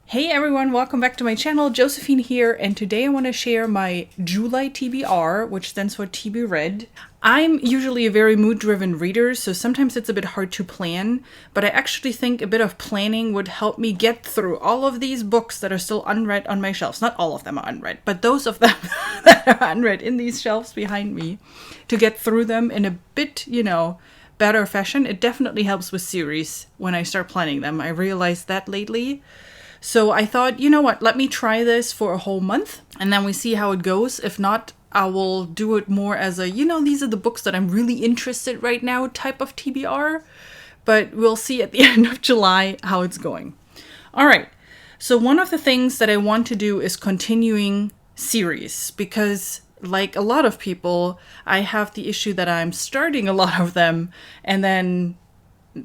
Hey everyone, welcome back to my channel. Josephine here, and today I want to share my July TBR, which stands for TB Read. I'm usually a very mood-driven reader, so sometimes it's a bit hard to plan, but I actually think a bit of planning would help me get through all of these books that are still unread on my shelves. Not all of them are unread, but those of them that are unread in these shelves behind me, to get through them in a bit, better fashion. It definitely helps with series when I start planning them. I realized that lately. So I thought, you know what, let me try this for a whole month and then we see how it goes. If not, I will do it more as a, these are the books that I'm really interested right now type of TBR. But we'll see at the end of July how it's going. All right. So one of the things that I want to do is continuing series because like a lot of people, I have the issue that I'm starting a lot of them and then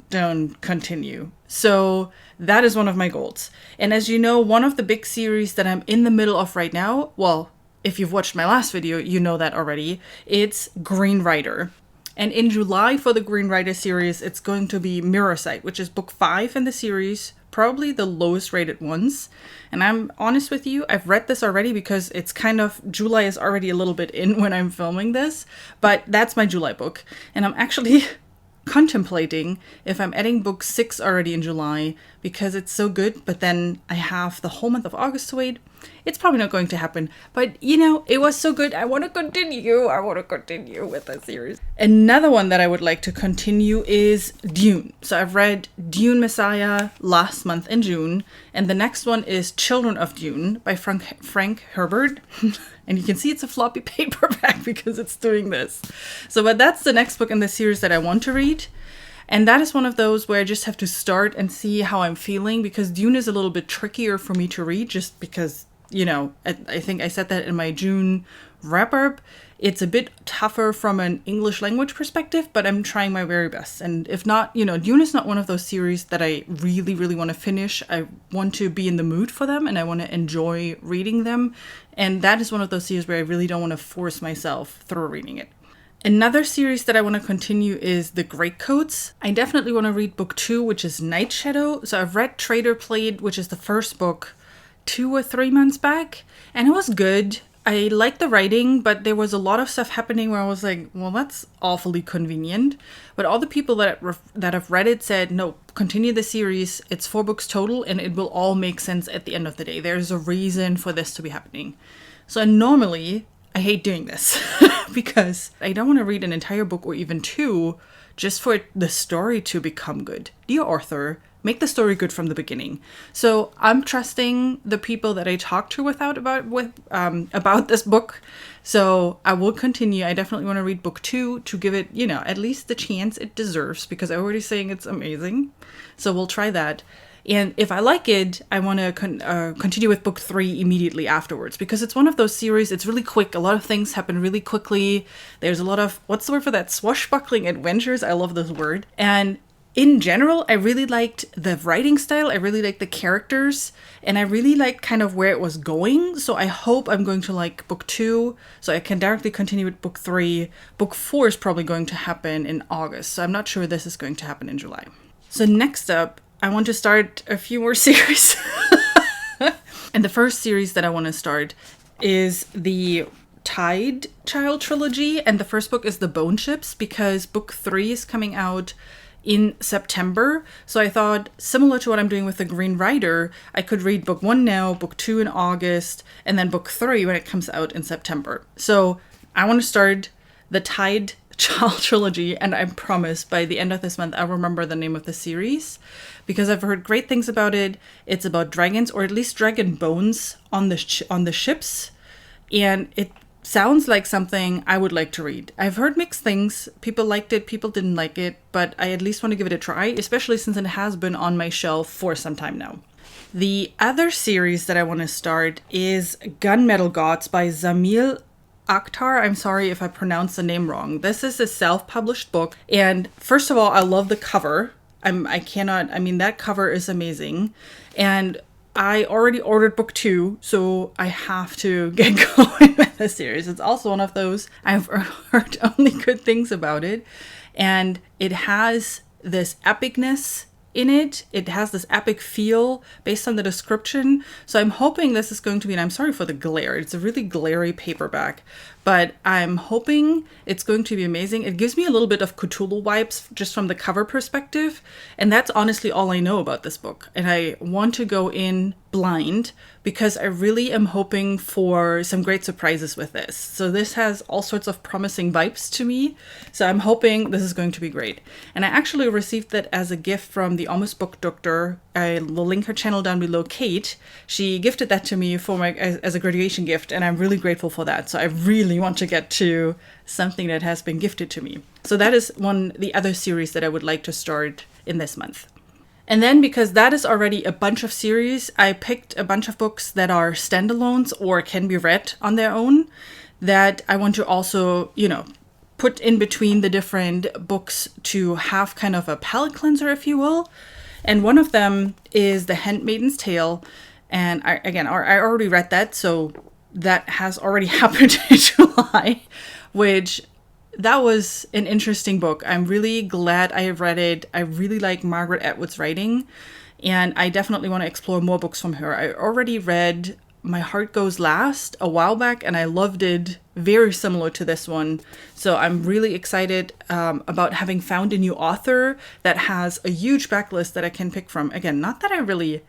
don't continue. So that is one of my goals. And as you know, one of the big series that I'm in the middle of right now, well, if you've watched my last video, you know that already, it's Green Rider. And in July for the Green Rider series, it's going to be Mirror Sight, which is book 5 in the series, probably the lowest rated ones. And I'm honest with you, I've read this already because it's July is already a little bit in when I'm filming this, but that's my July book. And I'm actually contemplating if I'm adding book 6 already in July because it's so good, but then I have the whole month of August to wait. It's probably not going to happen, but it was so good. I want to continue. I want to continue with that series. Another one that I would like to continue is Dune. So I've read Dune Messiah last month in June, and the next one is Children of Dune by Frank Herbert. And you can see it's a floppy paperback because it's doing this. But that's the next book in the series that I want to read. And that is one of those where I just have to start and see how I'm feeling because Dune is a little bit trickier for me to read just because, I think I said that in my June wrap-up. It's a bit tougher from an English language perspective, but I'm trying my very best. And if not, Dune is not one of those series that I really, really want to finish. I want to be in the mood for them and I want to enjoy reading them. And that is one of those series where I really don't want to force myself through reading it. Another series that I want to continue is The Greatcoats. I definitely want to read book 2, which is Night Shadow. So I've read Traitor Played, which is the first book, 2 or 3 months back, and it was good. I liked the writing, but there was a lot of stuff happening where I was like, well, that's awfully convenient. But all the people that have read it said, no, continue the series. It's 4 books total, and it will all make sense at the end of the day. There's a reason for this to be happening. So normally, I hate doing this because I don't want to read an entire book or even 2 just for the story to become good. Dear author, make the story good from the beginning. So I'm trusting the people that I talked to about this book. So I will continue. I definitely want to read book 2 to give it, at least the chance it deserves because I'm already saying it's amazing. So we'll try that. And if I like it, I want to continue with book 3 immediately afterwards because it's one of those series. It's really quick. A lot of things happen really quickly. There's a lot of, what's the word for that? Swashbuckling adventures. I love this word. And in general, I really liked the writing style. I really liked the characters. And I really liked kind of where it was going. So I hope I'm going to like book 2. So I can directly continue with book 3. Book 4 is probably going to happen in August. So I'm not sure this is going to happen in July. So next up, I want to start a few more series. And the first series that I want to start is the Tide Child trilogy. And the first book is The Bone Ships because book 3 is coming out in September. So I thought, similar to what I'm doing with The Green Rider, I could read book 1 now, book 2 in August, and then book 3 when it comes out in September. So I want to start the Tide Child trilogy, and I promise by the end of this month I'll remember the name of the series because I've heard great things about it. It's about dragons, or at least dragon bones on the ships, and it sounds like something I would like to read. I've heard mixed things. People liked it, people didn't like it, but I at least want to give it a try, especially since it has been on my shelf for some time now. The other series that I want to start is Gunmetal Gods by Zamil Akhtar. I'm sorry if I pronounced the name wrong. This is a self-published book, and first of all, I love the cover. That cover is amazing, and I already ordered book 2, so I have to get going with the series. It's also one of those I've heard only good things about it, and it has this epicness in it. It has this epic feel based on the description. So I'm hoping this is going to be, and I'm sorry for the glare, it's a really glary paperback, but I'm hoping it's going to be amazing. It gives me a little bit of Cthulhu vibes just from the cover perspective. And that's honestly all I know about this book. And I want to go in blind because I really am hoping for some great surprises with this. So this has all sorts of promising vibes to me. So I'm hoping this is going to be great. And I actually received that as a gift from the Almost Book Doctor. I will link her channel down below, Kate. She gifted that to me for as a graduation gift, and I'm really grateful for that. So I really want to get to something that has been gifted to me. So that is the other series that I would like to start in this month. And then, because that is already a bunch of series, I picked a bunch of books that are standalones or can be read on their own that I want to also, put in between the different books to have kind of a palate cleanser, if you will. And one of them is The Handmaid's Tale. And I already read that, so that has already happened in July, which that was an interesting book. I'm really glad I have read it. I really like Margaret Atwood's writing, and I definitely want to explore more books from her. I already read My Heart Goes Last a while back, and I loved it, very similar to this one. So I'm really excited about having found a new author that has a huge backlist that I can pick from. Again, not that I really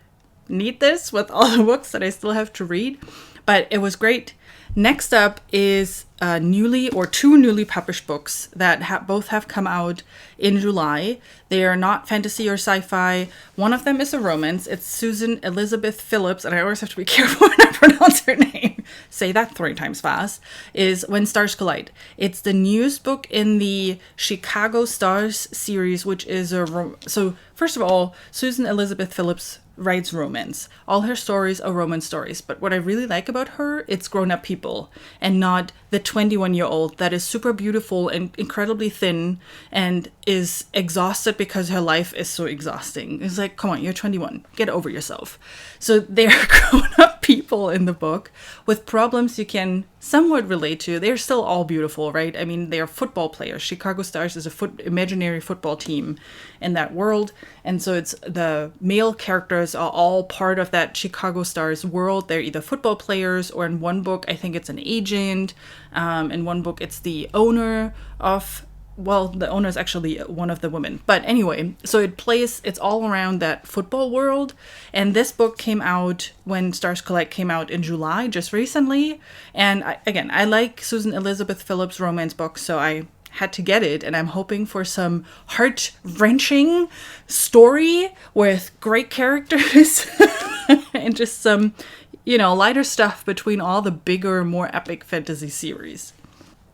need this with all the books that I still have to read, but it was great. Next up is two newly published books that both have come out in July. They are not fantasy or sci-fi. One of them is a romance. It's Susan Elizabeth Phillips, and I always have to be careful when I pronounce her name. Say that 3 times fast. Is When Stars Collide. It's the newest book in the Chicago Stars series, which is so first of all, Susan Elizabeth Phillips writes romance. All her stories are romance stories. But what I really like about her, it's grown-up people and not the 21-year-old that is super beautiful and incredibly thin and is exhausted because her life is so exhausting. It's like, come on, you're 21. Get over yourself. So they're grown-up people in the book with problems you can somewhat relate to. They're still all beautiful, right? I mean, they are football players. Chicago Stars is a imaginary football team in that world. And so it's the male characters are all part of that Chicago Stars world. They're either football players, or in one book, I think it's an agent. In one book, it's the owner of, the owner is actually one of the women. But anyway, so it's all around that football world. And this book came out when Stars Collide came out in July, just recently. And I like Susan Elizabeth Phillips' romance books, so I had to get it, and I'm hoping for some heart-wrenching story with great characters and just some, lighter stuff between all the bigger, more epic fantasy series.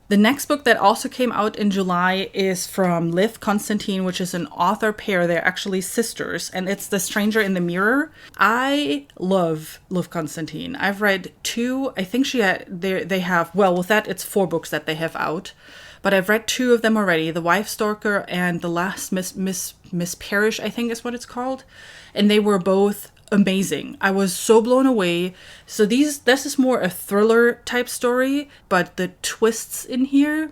The next book that also came out in July is from Liv Constantine, which is an author pair. They're actually sisters, and it's The Stranger in the Mirror. I love Liv Constantine. I've read 2. I think they have, with that, it's 4 books that they have out. But I've read 2 of them already, The Wife Stalker and The Last Miss Parrish, I think is what it's called. And they were both amazing. I was so blown away. So this is more a thriller type story, but the twists in here,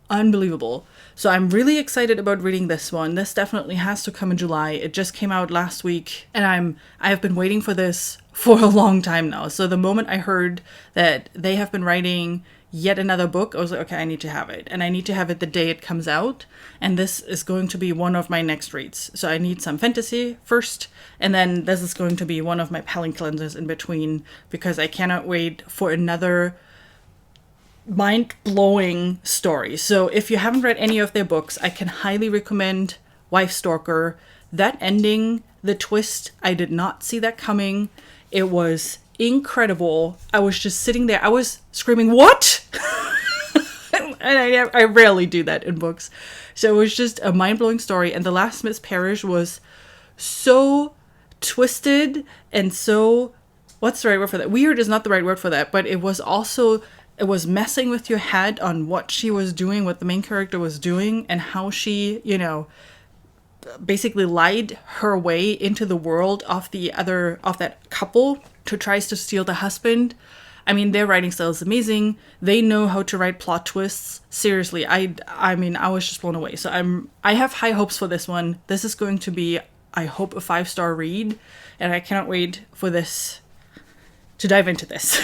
unbelievable. So I'm really excited about reading this one. This definitely has to come in July. It just came out last week, and I have been waiting for this for a long time now. So the moment I heard that they have been writing yet another book, I was like, okay, I need to have it. And I need to have it the day it comes out. And this is going to be one of my next reads. So I need some fantasy first. And then this is going to be one of my palate cleansers in between, because I cannot wait for another mind-blowing story. So if you haven't read any of their books, I can highly recommend Wife Stalker. That ending, the twist, I did not see that coming. It was incredible. I was just sitting there. I was screaming, "What?" And I rarely do that in books. So it was just a mind-blowing story. And The Last Miss Parrish was so twisted and so, what's the right word for that? Weird is not the right word for that, but it was messing with your head on what she was doing, what the main character was doing, and how she, basically lied her way into the world of that couple who tries to steal the husband. I mean, their writing style is amazing. They know how to write plot twists. Seriously, I mean, I was just blown away. So I have high hopes for this one. This is going to be I hope, a 5-star read, and I cannot wait for this to dive into this.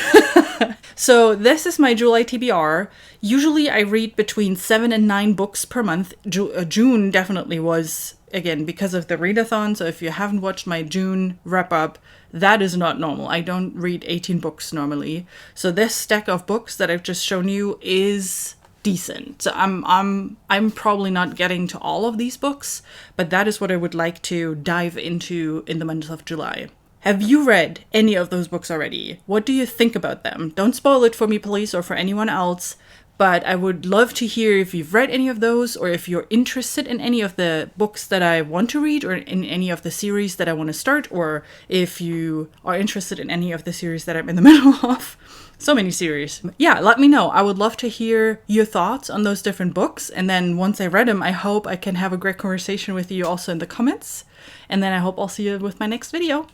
So this is my July TBR. Usually I read between 7 and 9 books per month. June definitely was, again, because of the readathon. So if you haven't watched my June wrap up, that is not normal. I don't read 18 books normally. So this stack of books that I've just shown you is decent. So I'm probably not getting to all of these books, but that is what I would like to dive into in the month of July. Have you read any of those books already? What do you think about them? Don't spoil it for me, please, or for anyone else. But I would love to hear if you've read any of those, or if you're interested in any of the books that I want to read, or in any of the series that I want to start, or if you are interested in any of the series that I'm in the middle of. So many series. Yeah, let me know. I would love to hear your thoughts on those different books. And then once I read them, I hope I can have a great conversation with you also in the comments. And then I hope I'll see you with my next video.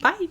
Bye!